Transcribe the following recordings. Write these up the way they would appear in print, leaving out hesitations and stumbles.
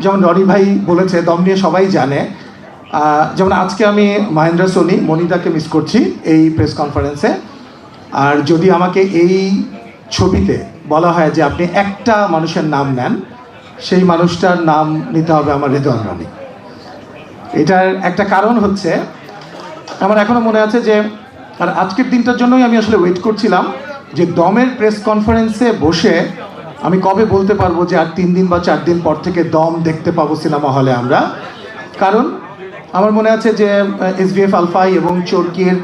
যেমন রনি ভাই বলেছে দম নিয়ে সবাই জানে। যেমন আজকে আমি মহেন্দ্র সোনি মনিদাকে মিস করছি এই প্রেস কনফারেন্সে। আর যদি আমাকে এই ছবিতে বলা হয় যে আপনি একটা মানুষের নাম নেন, সেই মানুষটার নাম নিতে হবে আমার রেদওয়ান রনি। এটার একটা কারণ হচ্ছে আমার এখনও মনে আছে যে আর আজকের দিনটার জন্যই আমি আসলে ওয়েট করছিলাম যে দমের প্রেস কনফারেন্সে বসে আমি কবে বলতে পারবো যে আর 3 দিন বা 4 দিন পর থেকে দম দেখতে পাবো সিনেমা হলে আমরা। কারণ আমার মনে আছে যে SVF আলফাই এবং চরকির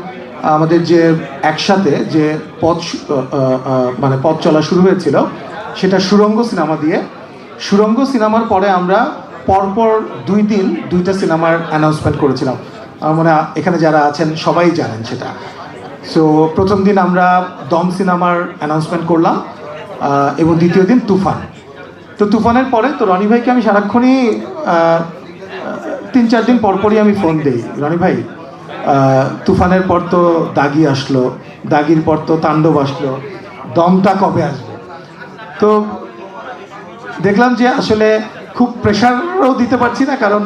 আমাদের যে একসাথে যে পথ চলা শুরু হয়েছিল সেটা সুরঙ্গ সিনেমা দিয়ে। সুরঙ্গ সিনেমার পরে আমরা পরপর 2 দিন 2টা সিনেমার অ্যানাউন্সমেন্ট করেছিলাম। আমার মনে হয় এখানে যারা আছেন সবাই জানেন সেটা। সো প্রথম দিন আমরা দম সিনেমার অ্যানাউন্সমেন্ট করলাম এবং দ্বিতীয় দিন তুফান। তো তুফানের পরে তো রনি ভাইকে আমি সারাক্ষণই 3-4 দিন পরপরই আমি ফোন দিই, রনি ভাই তুফানের পর তো দাগি আসলো, দাগির পর তো তাণ্ডব আসলো, দমটা কবে আসবে? তো দেখলাম যে আসলে খুব প্রেশারও দিতে পারছি না, কারণ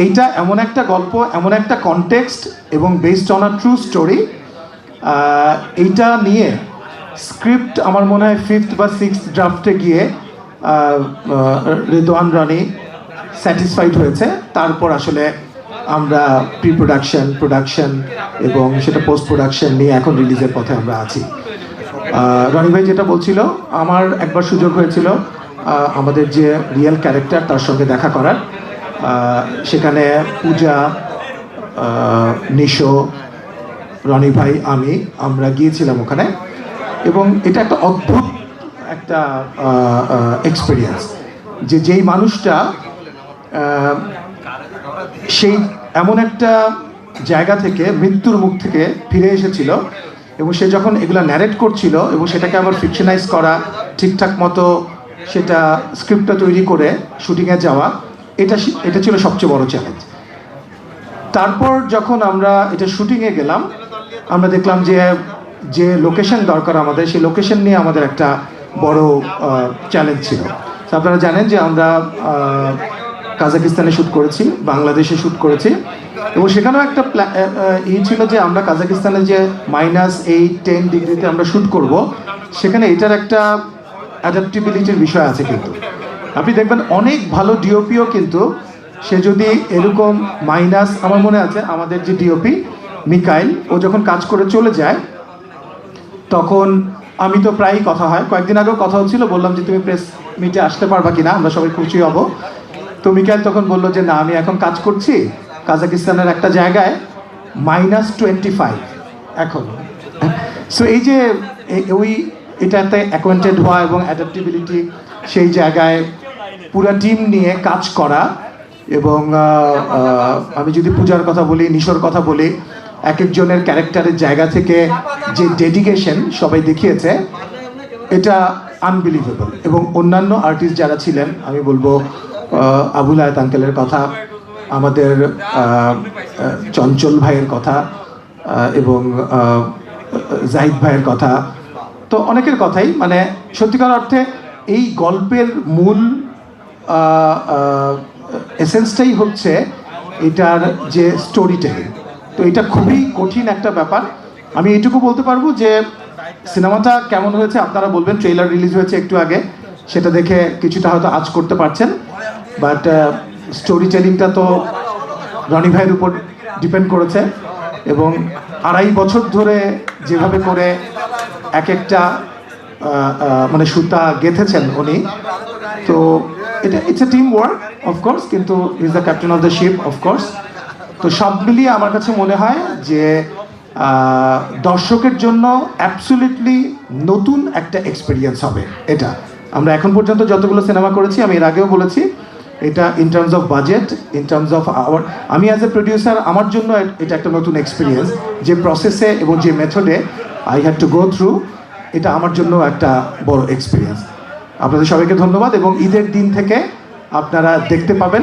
এইটা এমন একটা গল্প, এমন একটা কনটেক্সট এবং based on a true story. এইটা নিয়ে স্ক্রিপ্ট আমার মনে হয় 5th বা 6th ড্রাফটে গিয়ে রেদওয়ান রনি স্যাটিসফাইড হয়েছে। তারপর আসলে আমরা প্রি প্রোডাকশন এবং সেটা পোস্ট প্রোডাকশন নিয়ে এখন রিলিজের পথে আমরা আছি। রনি ভাই যেটা বলছিল, আমার একবার সুযোগ হয়েছিল আমাদের যে রিয়েল ক্যারেক্টার তার সঙ্গে দেখা করার। সেখানে পূজা, নিশো, রনি ভাই, আমরা গিয়েছিলাম ওখানে এবং এটা একটা অদ্ভুত একটা এক্সপিরিয়েন্স যে যেই মানুষটা সেই এমন একটা জায়গা থেকে, মৃত্যুর মুখ থেকে ফিরে এসেছিল এবং সে যখন এগুলো ন্যারেট করছিল এবং সেটাকে আবার ফিকশনাইজ করা, ঠিকঠাক মতো সেটা স্ক্রিপ্টটা তৈরি করে শুটিংয়ে যাওয়া, এটা ছিল সবচেয়ে বড় চ্যালেঞ্জ। তারপর যখন আমরা এটা শুটিংয়ে গেলাম, আমরা দেখলাম যে যে লোকেশন দরকার আমাদের, সেই লোকেশন নিয়ে আমাদের একটা বড় চ্যালেঞ্জ ছিল। আপনারা জানেন যে আমরা কাজাকিস্তানে শ্যুট করেছি, বাংলাদেশে শ্যুট করেছি এবং সেখানেও একটা ছিল যে আমরা কাজাকিস্তানে যে -8-10 ডিগ্রিতে আমরা শ্যুট করব, সেখানে এটার একটা অ্যাডাপ্টেবিলিটির বিষয় আছে। কিন্তু আপনি দেখবেন অনেক ভালো ডিওপিও কিন্তু সে যদি এরকম আমার মনে আছে আমাদের যে ডিওপি মিকাইল, ও যখন কাজ করে চলে যায় তখন আমি তো প্রায়ই কথা হয়, কয়েকদিন আগেও কথা হচ্ছিল, বললাম যে তুমি প্রেস মিটে আসতে পারবা কিনা, আমরা সবাই খুশি হব। তো মিকাইল তখন বললো যে না, আমি এখন কাজ করছি কাজাকিস্তানের একটা জায়গায় -25 এখন। সো এই যে এটাতে অ্যাকোয়েন্টেড হওয়া এবং অ্যাডাপ্টেবিলিটি, সেই জায়গায় পুরা টিম নিয়ে কাজ করা এবং আমি যদি পূজার কথা বলি, নিশোর কথা বলি, এক একজনের ক্যারেক্টারের জায়গা থেকে যে ডেডিকেশন সবাই দেখিয়েছে, এটা আনবিলিভেবল। এবং অন্যান্য আর্টিস্ট যারা ছিলেন, আমি বলবো আবুল আয়াত আঙ্কেলের কথা, আমাদের চঞ্চল ভাইয়ের কথা এবং জাহিদ ভাইয়ের কথা, তো অনেকের কথাই, মানে সত্যিকার অর্থে এই গল্পের মূল এসেন্সটাই হচ্ছে এটার যে স্টোরি টেলিং। তো এটা খুবই কঠিন একটা ব্যাপার। আমি এটুকু বলতে পারবো যে সিনেমাটা কেমন হয়েছে আপনারা বলবেন, ট্রেইলার রিলিজ হয়েছে একটু আগে, সেটা দেখে কিছুটা হয়তো আজ করতে পারছেন, বাট স্টোরি টেলিংটা তো রনি ভাইয়ের উপর ডিপেন্ড করেছে এবং 2.5 বছর ধরে যেভাবে করে এক একটা মানে সুতা গেঁথেছেন উনি। তো এটা it's a team work of course, কিন্তু is the captain of the ship of course. তো সব মিলিয়ে আমার কাছে মনে হয় যে দর্শকের জন্য অ্যাবসলিউটলি নতুন একটা এক্সপিরিয়েন্স হবে এটা। আমরা এখন পর্যন্ত যতগুলো সিনেমা করেছি, আমি এর আগেও বলেছি, এটা in terms of budget, in terms of আমি অ্যাজ এ প্রডিউসার আমার জন্য এটা একটা নতুন এক্সপিরিয়েন্স, যে প্রসেসে এবং যে মেথডে I had to go through, এটা আমার জন্য একটা বড় এক্সপিরিয়েন্স। আপনাদের সবাইকে ধন্যবাদ এবং ঈদের দিন থেকে আপনারা দেখতে পাবেন